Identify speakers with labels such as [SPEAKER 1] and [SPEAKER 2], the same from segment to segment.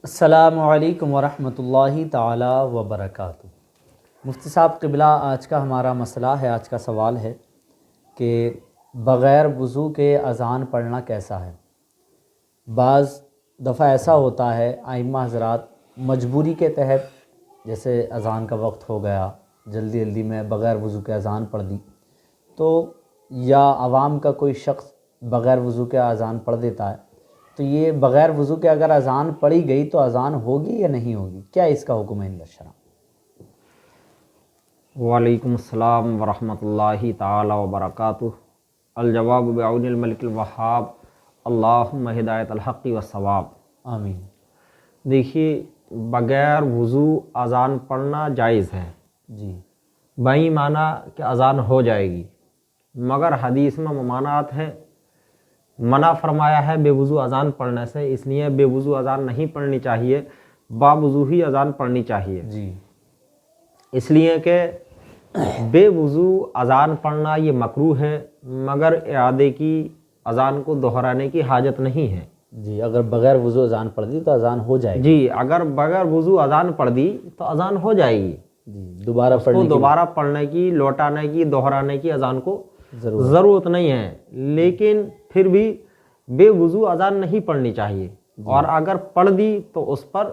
[SPEAKER 1] السلام علیکم ورحمۃ اللہ تعالی وبرکاتہ۔ مفتی صاحب قبلہ، آج کا ہمارا مسئلہ ہے، آج کا سوال ہے کہ بغیر وضو کے اذان پڑھنا کیسا ہے۔ بعض دفعہ ایسا ہوتا ہے ائمہ حضرات مجبوری کے تحت، جیسے اذان کا وقت ہو گیا، جلدی جلدی میں بغیر وضو کے اذان پڑھ دی، تو یا عوام کا کوئی شخص بغیر وضو کے اذان پڑھ دیتا ہے، تو یہ بغیر وضو کے اگر اذان پڑھی گئی تو اذان ہوگی یا نہیں ہوگی؟ کیا اس کا حکم ہے عند الشرع؟
[SPEAKER 2] وعلیکم السلام ورحمۃ اللہ تعالی وبرکاتہ۔ الجواب بعون الملک الوہاب، اللہم ہدایت الحق والصواب۔
[SPEAKER 1] آمین۔
[SPEAKER 2] دیکھیے، بغیر وضو اذان پڑھنا جائز ہے،
[SPEAKER 1] جی،
[SPEAKER 2] بئی معنی کہ اذان ہو جائے گی، مگر حدیث میں ممانعت ہے، منع فرمایا ہے بے وضو اذان پڑھنے سے، اس لیے بے وضو اذان نہیں پڑھنی چاہیے، با وضو ہی اذان پڑھنی چاہیے۔
[SPEAKER 1] جی،
[SPEAKER 2] اس لیے کہ بے وضو اذان پڑھنا یہ مکروہ ہے، مگر اعادے کی اذان کو دہرانے کی حاجت نہیں ہے۔
[SPEAKER 1] جی، اگر بغیر وضو اذان پڑھ دی تو اذان ہو جائے گی۔
[SPEAKER 2] جی، اگر بغیر وضو اذان پڑھ دی تو اذان ہو جائے گی،
[SPEAKER 1] جی، دوبارہ
[SPEAKER 2] اس کو
[SPEAKER 1] پڑھنے کی
[SPEAKER 2] دوبارہ پڑھنے کی، لوٹانے کی، دہرانے کی اذان کو ضرورت نہیں ہے، لیکن پھر بھی بے وضو اذان نہیں پڑھنی چاہیے، اور اگر پڑھ دی تو اس پر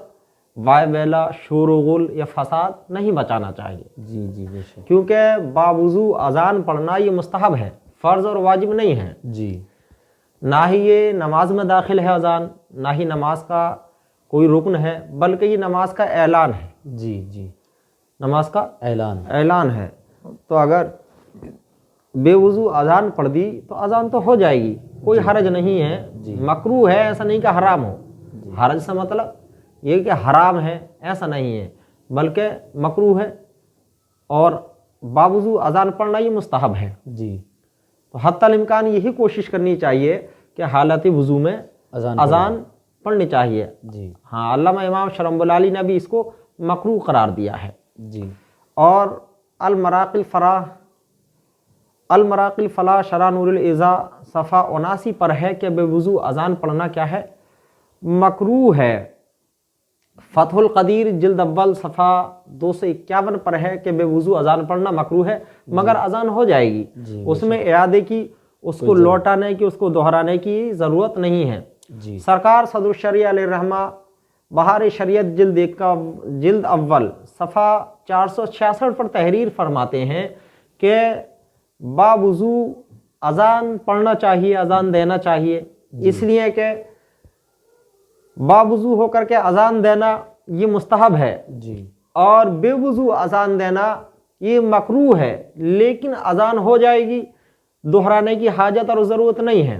[SPEAKER 2] وائے ویلا، شور و غل یا فساد نہیں بچانا چاہیے۔
[SPEAKER 1] جی جی، بے شک۔
[SPEAKER 2] کیونکہ باوضو اذان پڑھنا یہ مستحب ہے، فرض اور واجب نہیں ہے۔
[SPEAKER 1] جی،
[SPEAKER 2] نہ ہی یہ نماز میں داخل ہے اذان، نہ ہی نماز کا کوئی رکن ہے، بلکہ یہ نماز کا اعلان ہے۔
[SPEAKER 1] جی جی،
[SPEAKER 2] نماز کا
[SPEAKER 1] اعلان
[SPEAKER 2] ہے، تو اگر بے وضو اذان پڑھ دی تو اذان تو ہو جائے گی، کوئی حرج نہیں ہے۔ مکروہ ہے، ایسا نہیں کہ حرام ہو، حرج سے مطلب یہ کہ حرام ہے ایسا نہیں ہے، بلکہ مکروہ ہے، اور باوضو اذان پڑھنا یہ مستحب ہے۔
[SPEAKER 1] جی،
[SPEAKER 2] تو حتی الامکان یہی کوشش کرنی چاہیے کہ حالت وضو میں اذان پڑھنی چاہیے۔
[SPEAKER 1] جی،
[SPEAKER 2] ہاں، علامہ امام شرم العلی نے بھی اس کو مکروہ قرار دیا ہے۔
[SPEAKER 1] جی،
[SPEAKER 2] اور المراقی الفلاح شرح نور العزا صفحہ 79 پر ہے کہ بے وضو اذان پڑھنا کیا ہے؟ مکروہ ہے۔ فتح القدیر جلد اول صفحہ 251 پر ہے کہ بے وضو اذان پڑھنا مکروہ ہے، مگر اذان ہو جائے گی، اس میں اعادے کی، اس کو لوٹانے کی، اس کو دہرانے کی ضرورت نہیں ہے۔ سرکار صدر الشریعہ علیہ الرحمہ بہار شریعت جلد اول صفحہ 466 پر تحریر فرماتے ہیں کہ باوضو اذان پڑھنا چاہیے، اذان دینا چاہیے، اس لیے کہ باوضو ہو کر کے اذان دینا یہ مستحب ہے، اور بے وضو اذان دینا یہ مکروہ ہے، لیکن اذان ہو جائے گی، دہرانے کی حاجت اور ضرورت نہیں ہے۔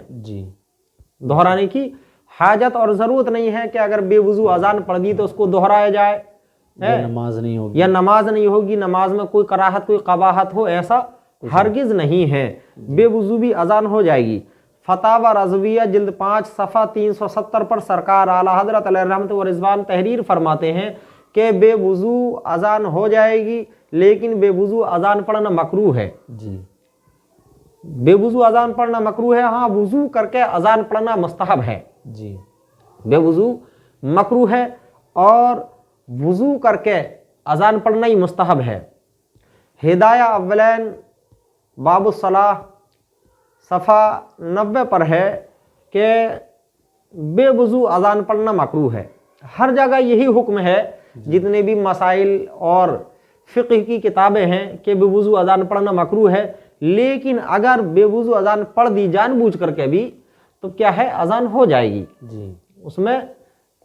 [SPEAKER 2] دہرانے کی حاجت اور ضرورت نہیں ہے کہ اگر بے وضو اذان پڑھ دی تو اس کو دہرایا جائے،
[SPEAKER 1] نماز نہیں ہوگی،
[SPEAKER 2] یا نماز نہیں ہوگی، نماز میں کوئی کراہت، کوئی قباحت ہو، ایسا ہرگز نہیں ہے، بے وضو بھی اذان ہو جائے گی۔ فتاوی رضویہ جلد 5 صفحہ 370 پر سرکار اعلیٰ حضرت علیہ رحمت و رضوان تحریر فرماتے ہیں کہ بے وضو اذان ہو جائے گی، لیکن بے وضو اذان پڑھنا مکروہ ہے۔ بے وضو اذان پڑھنا مکروہ ہے، ہاں وضو کر کے اذان پڑھنا مستحب ہے۔ بے وضو مکروہ ہے، اور وضو کر کے اذان پڑھنا ہی مستحب ہے۔ ہدایہ اولین باب الصلاح صفحہ 90 پر ہے کہ بے وضو اذان پڑھنا مکروہ ہے۔ ہر جگہ یہی حکم ہے، جتنے بھی مسائل اور فقہ کی کتابیں ہیں، کہ بے وضو اذان پڑھنا مکروہ ہے، لیکن اگر بے وضو اذان پڑھ دی جان بوجھ کر کے بھی تو کیا ہے، اذان ہو جائے گی، اس میں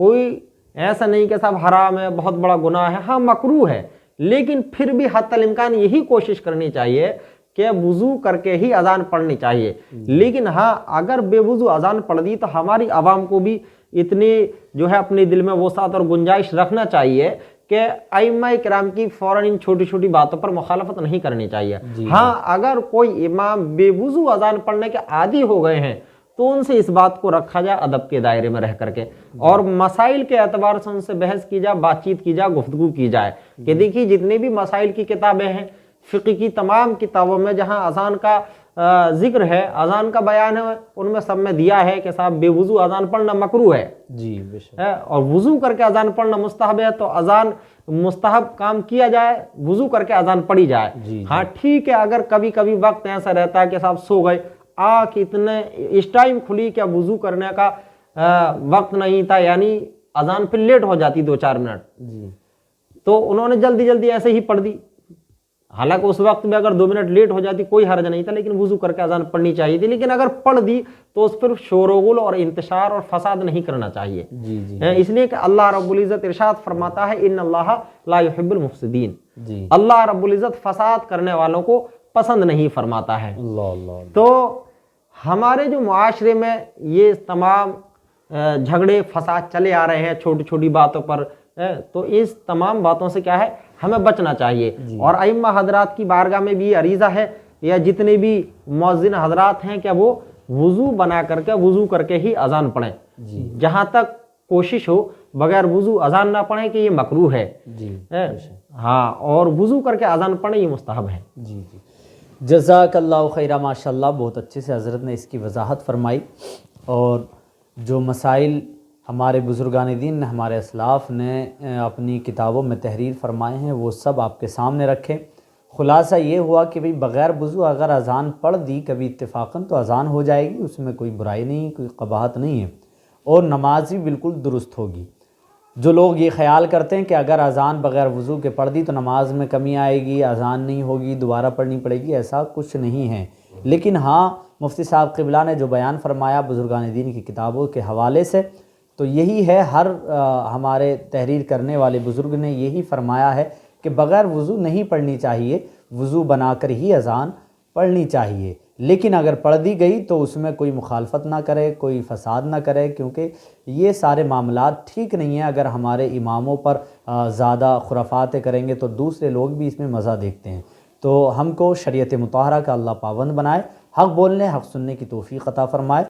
[SPEAKER 2] کوئی ایسا نہیں کہ صاحب حرام ہے، بہت بڑا گناہ ہے، ہاں مکروہ ہے، لیکن پھر بھی حتی الامکان یہی کوشش کرنی چاہیے کہ وضو کر کے ہی اذان پڑھنی چاہیے۔ لیکن ہاں، اگر بے وضو اذان پڑھ دی تو ہماری عوام کو بھی اتنی جو ہے اپنے دل میں وسعت اور گنجائش رکھنا چاہیے کہ ائمہ کرام کی فوراً ان چھوٹی چھوٹی باتوں پر مخالفت نہیں کرنی چاہیے۔ ہاں، اگر کوئی امام بے وضو اذان پڑھنے کے عادی ہو گئے ہیں تو ان سے اس بات کو رکھا جائے ادب کے دائرے میں رہ کر کے، اور مسائل کے اعتبار سے ان سے بحث کی جائے، بات چیت کی جائے، گفتگو کی جائے کہ دیکھیے جتنی بھی مسائل کی کتابیں ہیں، فقہ کی تمام کتابوں میں جہاں اذان کا ذکر ہے، اذان کا بیان ہے، ان میں سب میں دیا ہے کہ صاحب بے وضو اذان پڑھنا مکروہ ہے
[SPEAKER 1] جی بے شک،
[SPEAKER 2] اور وضو کر کے اذان پڑھنا مستحب ہے، تو اذان مستحب کام کیا جائے، وضو کر کے اذان پڑھی جائے۔
[SPEAKER 1] جی
[SPEAKER 2] ہاں ٹھیک ہے، اگر کبھی کبھی وقت ایسا رہتا ہے کہ صاحب سو گئے، آنکھ اتنے اس ٹائم کھلی کہ وضو کرنے کا وقت نہیں تھا، یعنی اذان پھر لیٹ ہو جاتی 2-4 منٹ،
[SPEAKER 1] جی
[SPEAKER 2] تو انہوں نے جلدی جلدی ایسے ہی پڑھ دی، حالانکہ اس وقت میں اگر 2 منٹ لیٹ ہو جاتی کوئی حرج نہیں تھا، لیکن وضو کر کے اذان پڑھنی چاہیے تھی، لیکن اگر پڑھ دی تو اس پر شور و غل اور انتشار اور فساد نہیں کرنا چاہیے،
[SPEAKER 1] جی جی
[SPEAKER 2] اس لیے کہ اللہ رب العزت ارشاد فرماتا ہے ان اللہ لا يحب المفسدین،
[SPEAKER 1] جی،
[SPEAKER 2] اللہ رب العزت فساد کرنے والوں کو پسند نہیں فرماتا ہے۔
[SPEAKER 1] اللہ اللہ،
[SPEAKER 2] تو ہمارے جو معاشرے میں یہ تمام جھگڑے فساد چلے آ رہے ہیں چھوٹی چھوٹی باتوں پر، تو اس تمام باتوں سے کیا ہے ہمیں بچنا چاہیے، اور ائمہ حضرات کی بارگاہ میں بھی عریضہ ہے یا جتنے بھی مؤذن حضرات ہیں کہ وہ وضو بنا کر کے وضو کر کے ہی اذان پڑھیں، جہاں تک کوشش ہو بغیر وضو اذان نہ پڑھیں کہ یہ مکروہ ہے،
[SPEAKER 1] جی
[SPEAKER 2] ہاں، اور وضو کر کے اذان پڑھیں یہ مستحب ہے۔
[SPEAKER 1] جی جی، جزاک اللہ خیرہ، ماشاء اللہ بہت اچھے سے حضرت نے اس کی وضاحت فرمائی، اور جو مسائل ہمارے بزرگان دین نے، ہمارے اسلاف نے اپنی کتابوں میں تحریر فرمائے ہیں وہ سب آپ کے سامنے رکھیں۔ خلاصہ یہ ہوا کہ بھئی بغیر وضو اگر اذان پڑھ دی کبھی اتفاقاً تو اذان ہو جائے گی، اس میں کوئی برائی نہیں، کوئی قباحت نہیں ہے، اور نماز بھی بالکل درست ہوگی۔ جو لوگ یہ خیال کرتے ہیں کہ اگر اذان بغیر وضو کے پڑھ دی تو نماز میں کمی آئے گی، اذان نہیں ہوگی، دوبارہ پڑھنی پڑے گی، ایسا کچھ نہیں ہے۔ لیکن ہاں، مفتی صاحب قبلہ نے جو بیان فرمایا بزرگان دین کی کتابوں کے حوالے سے، تو یہی ہے، ہر ہمارے تحریر کرنے والے بزرگ نے یہی فرمایا ہے کہ بغیر وضو نہیں پڑھنی چاہیے، وضو بنا کر ہی اذان پڑھنی چاہیے، لیکن اگر پڑھ دی گئی تو اس میں کوئی مخالفت نہ کرے، کوئی فساد نہ کرے، کیونکہ یہ سارے معاملات ٹھیک نہیں ہیں۔ اگر ہمارے اماموں پر زیادہ خرافاتیں کریں گے تو دوسرے لوگ بھی اس میں مزہ دیکھتے ہیں۔ تو ہم کو شریعت مطہرہ کا اللہ پابند بنائے، حق بولنے حق سننے کی توفیق عطا فرمائے۔